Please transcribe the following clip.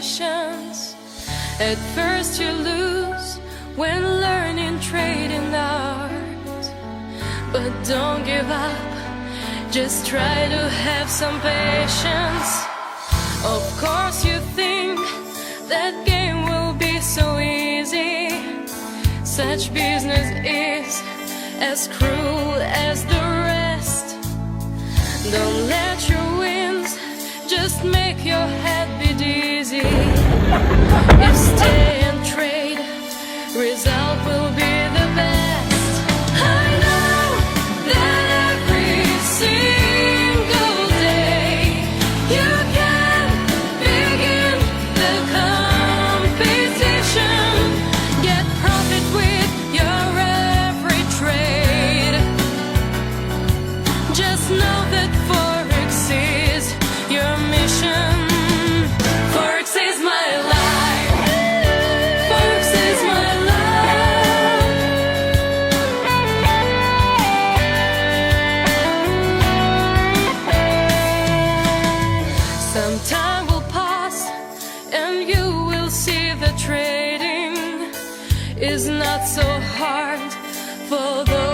ambitions. At first you lose when learning trading art, but don't give up, just try to have some patience. Of course you think that game will be so easy. Such business is as cruel as the rest. Don't let your wins just make your head be dizzy. If stay and trade, result will be the best. I know that every single day you can begin the competition. Get profit with your every trade. Just know that Forex is your mission. Forex is my life. Forex is my love. Some time will pass and you will see the trading is not so hard for those